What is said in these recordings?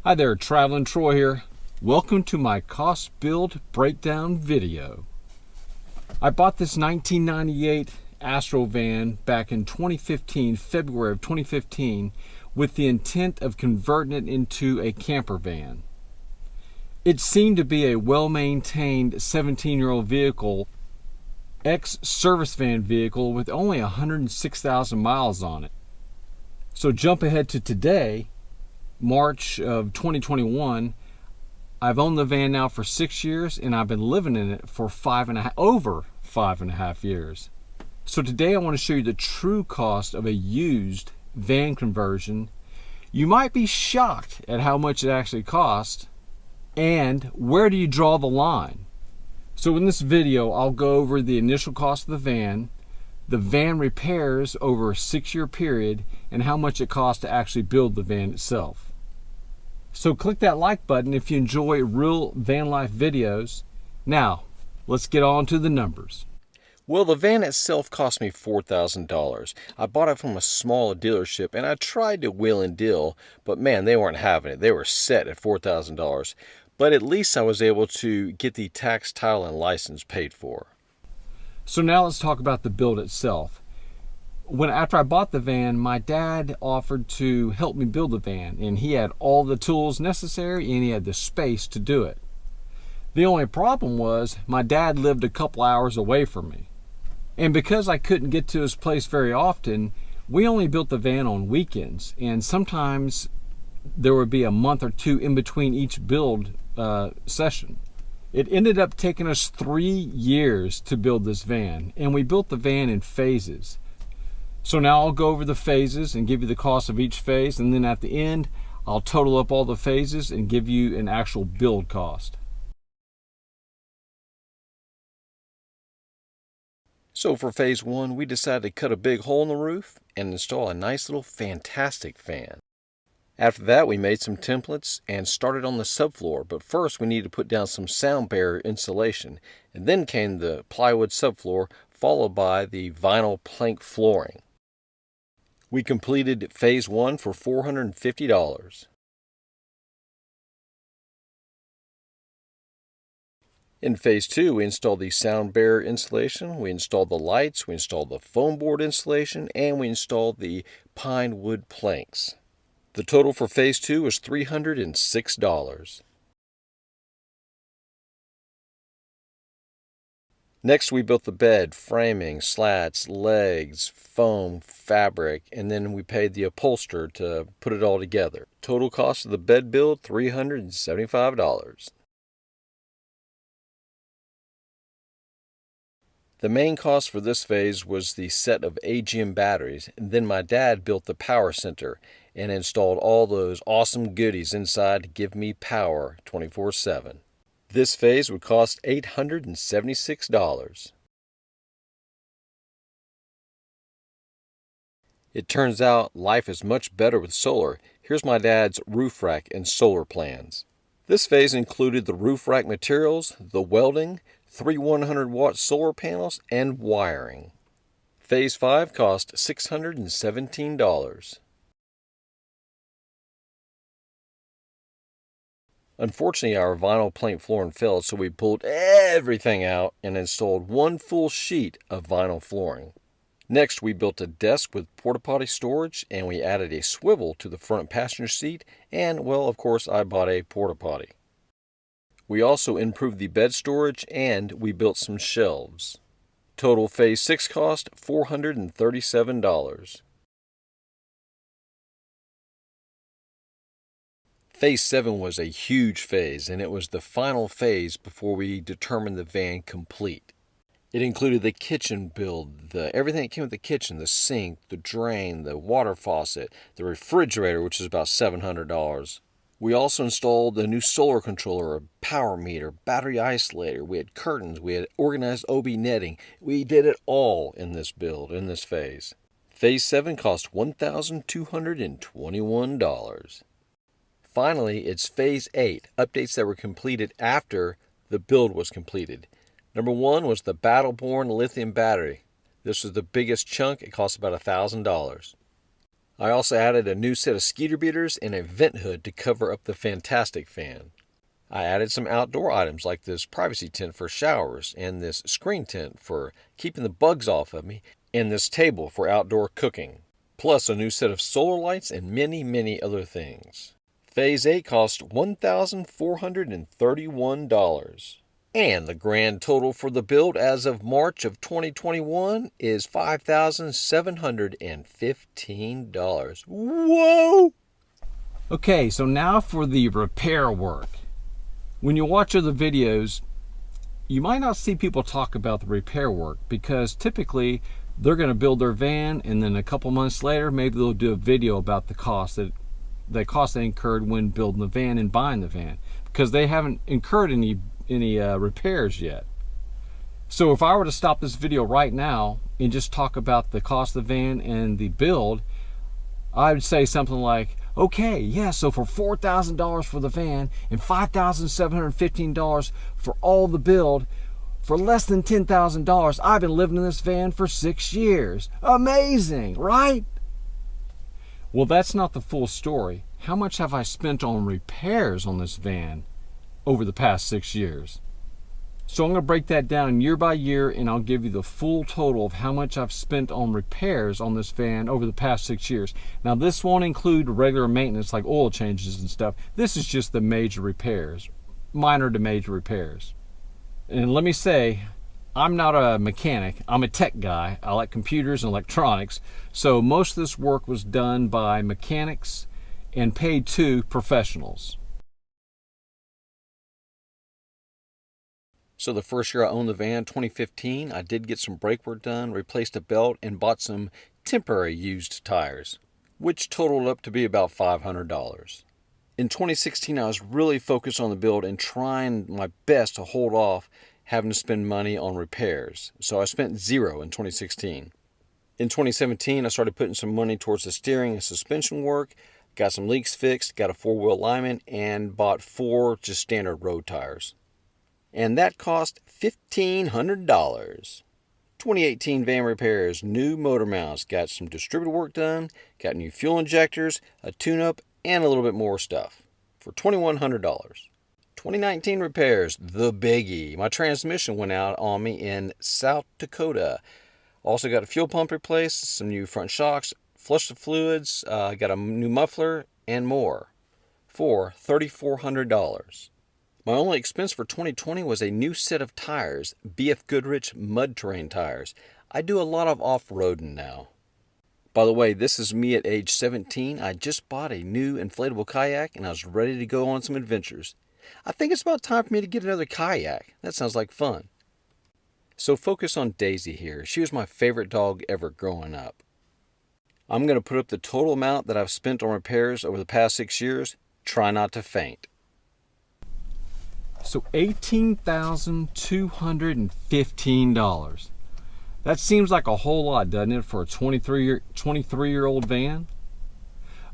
Hi there, Traveling Troy here. Welcome to my cost build breakdown video. I bought this 1998 Astro van back in 2015, February of 2015, with the intent of converting it into a camper van. It seemed to be a well-maintained 17-year-old vehicle, ex-service van vehicle with only 106,000 miles on it. So jump ahead to today, March of 2021. I've owned the van now for 6 years, and I've been living in it for over 5.5 years. So today I want to show you the true cost of a used van conversion. You might be shocked at how much it actually costs, and where do you draw the line? So in this video, I'll go over the initial cost of the van repairs over a 6-year period, and how much it costs to actually build the van itself. So click that like button if you enjoy real van life videos. Now, let's get on to the numbers. Well, the van itself cost me $4,000. I bought it from a small dealership, and I tried to wheel and deal, but man, they weren't having it. They were set at $4,000. But at least I was able to get the tax, title, and license paid for. So now let's talk about the build itself. After I bought the van, my dad offered to help me build the van, and he had all the tools necessary and he had the space to do it. The only problem was my dad lived a couple hours away from me. And because I couldn't get to his place very often, we only built the van on weekends, and sometimes there would be a month or two in between each build session. It ended up taking us 3 years to build this van, and we built the van in phases. So now I'll go over the phases and give you the cost of each phase, and then at the end I'll total up all the phases and give you an actual build cost. So for phase 1, we decided to cut a big hole in the roof and install a nice little fantastic fan. After that, we made some templates and started on the subfloor, but first we needed to put down some sound barrier insulation, and then came the plywood subfloor, followed by the vinyl plank flooring. We completed phase 1 for $450. In phase 2, we installed the sound barrier insulation, we installed the lights, we installed the foam board insulation, and we installed the pine wood planks. The total for phase 2 was $306. Next, we built the bed, framing, slats, legs, foam, fabric, and then we paid the upholsterer to put it all together. Total cost of the bed build, $375. The main cost for this phase was the set of AGM batteries, and then my dad built the power center and installed all those awesome goodies inside to give me power 24/7. This phase would cost $876. It turns out life is much better with solar. Here's my dad's roof rack and solar plans. This phase included the roof rack materials, the welding, 3 100-watt solar panels, and wiring. Phase 5 cost $617. Unfortunately, our vinyl plank flooring failed, so we pulled everything out and installed 1 full sheet of vinyl flooring. Next, we built a desk with Porta Potty storage, and we added a swivel to the front passenger seat, and, well, of course, I bought a Porta Potty. We also improved the bed storage, and we built some shelves. Total phase 6 cost $437. Phase 7 was a huge phase, and it was the final phase before we determined the van complete. It included the kitchen build, everything that came with the kitchen, the sink, the drain, the water faucet, the refrigerator, which is about $700. We also installed a new solar controller, a power meter, battery isolator. We had curtains, we had organized OB netting. We did it all in this build, in this phase. Phase 7 cost $1,221. Finally, it's phase 8, updates that were completed after the build was completed. Number 1 was the Battle-Born lithium battery. This was the biggest chunk. It cost about $1,000. I also added a new set of skeeter beaters and a vent hood to cover up the fantastic fan. I added some outdoor items like this privacy tent for showers and this screen tent for keeping the bugs off of me and this table for outdoor cooking, plus a new set of solar lights and many other things. Phase 8 cost $1,431. And the grand total for the build as of March of 2021 is $5,715. Whoa! Okay, so now for the repair work. When you watch other videos, you might not see people talk about the repair work because typically they're going to build their van and then a couple months later maybe they'll do a video about the cost they incurred when building the van and buying the van, because they haven't incurred any repairs yet. So if I were to stop this video right now and just talk about the cost of the van and the build, I would say something like, okay, yeah, so for $4,000 for the van and $5,715 for all the build, for less than $10,000, I've been living in this van for 6 years. Amazing, right? Well, that's not the full story. How much have I spent on repairs on this van over the past 6 years? So I'm going to break that down year by year, and I'll give you the full total of how much I've spent on repairs on this van over the past 6 years. Now, this won't include regular maintenance like oil changes and stuff. This is just the major repairs, minor to major repairs. And let me say, I'm not a mechanic. I'm a tech guy. I like computers and electronics. So most of this work was done by mechanics and paid to professionals. So the first year I owned the van, 2015, I did get some brake work done, replaced a belt, and bought some temporary used tires, which totaled up to be about $500. In 2016, I was really focused on the build and trying my best to hold off having to spend money on repairs. So I spent $0 in 2016. In 2017, I started putting some money towards the steering and suspension work, got some leaks fixed, got a 4-wheel alignment, and bought 4 just standard road tires. And that cost $1,500. 2018 van repairs, new motor mounts, got some distributor work done, got new fuel injectors, a tune-up, and a little bit more stuff for $2,100. 2019 repairs, the biggie. My transmission went out on me in South Dakota. Also got a fuel pump replaced, some new front shocks, flushed the fluids, got a new muffler, and more for $3,400. My only expense for 2020 was a new set of tires, BF Goodrich mud terrain tires. I do a lot of off-roading now. By the way, this is me at age 17. I just bought a new inflatable kayak and I was ready to go on some adventures. I think it's about time for me to get another kayak. That sounds like fun. So focus on Daisy here. She was my favorite dog ever growing up. I'm going to put up the total amount that I've spent on repairs over the past 6 years. Try not to faint. So $18,215. That seems like a whole lot, doesn't it, for a 23-year-old van?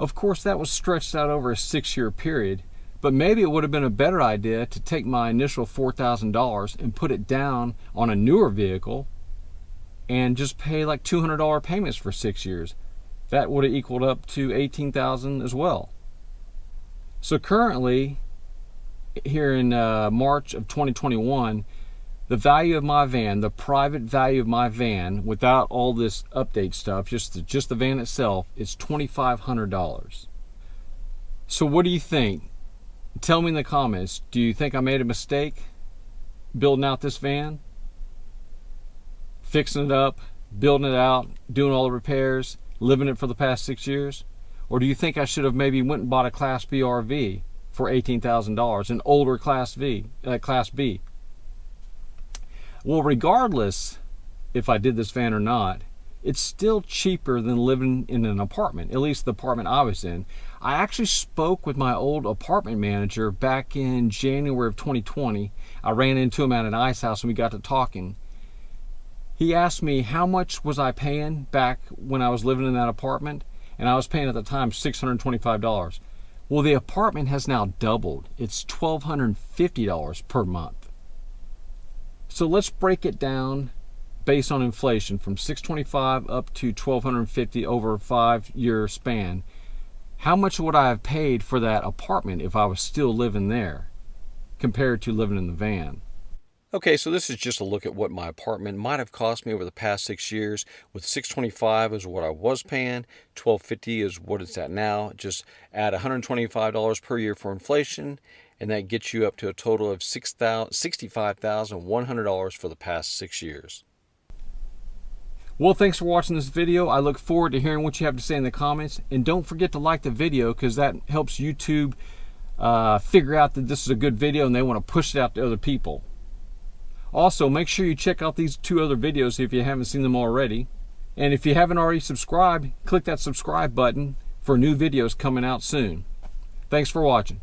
Of course, that was stretched out over a 6-year period, but maybe it would have been a better idea to take my initial $4,000 and put it down on a newer vehicle and just pay like $200 payments for 6 years. That would have equaled up to $18,000 as well. So currently, here in March of 2021, the value of my van, the private value of my van, without all this update stuff, just the van itself, is $2,500. So what do you think? Tell me in the comments. Do you think I made a mistake building out this van? Fixing it up, building it out, doing all the repairs, living it for the past 6 years? Or do you think I should have maybe went and bought a Class B RV for $18,000, an older Class B? Well, regardless if I did this van or not, it's still cheaper than living in an apartment, at least the apartment I was in. I actually spoke with my old apartment manager back in January of 2020. I ran into him at an ice house and we got to talking. He asked me how much was I paying back when I was living in that apartment, and I was paying at the time $625. Well, the apartment has now doubled. It's $1,250 per month. So let's break it down based on inflation from $625 up to $1,250 over a 5-year span, how much would I have paid for that apartment if I was still living there compared to living in the van? Okay, so this is just a look at what my apartment might have cost me over the past 6 years. With $625 is what I was paying, $1,250 is what it's at now. Just add $125 per year for inflation, and that gets you up to a total of $65,100 for the past 6 years. Well, thanks for watching this video. I look forward to hearing what you have to say in the comments. And don't forget to like the video, because that helps YouTube figure out that this is a good video and they want to push it out to other people. Also, make sure you check out these 2 other videos if you haven't seen them already. And if you haven't already subscribed, click that subscribe button for new videos coming out soon. Thanks for watching.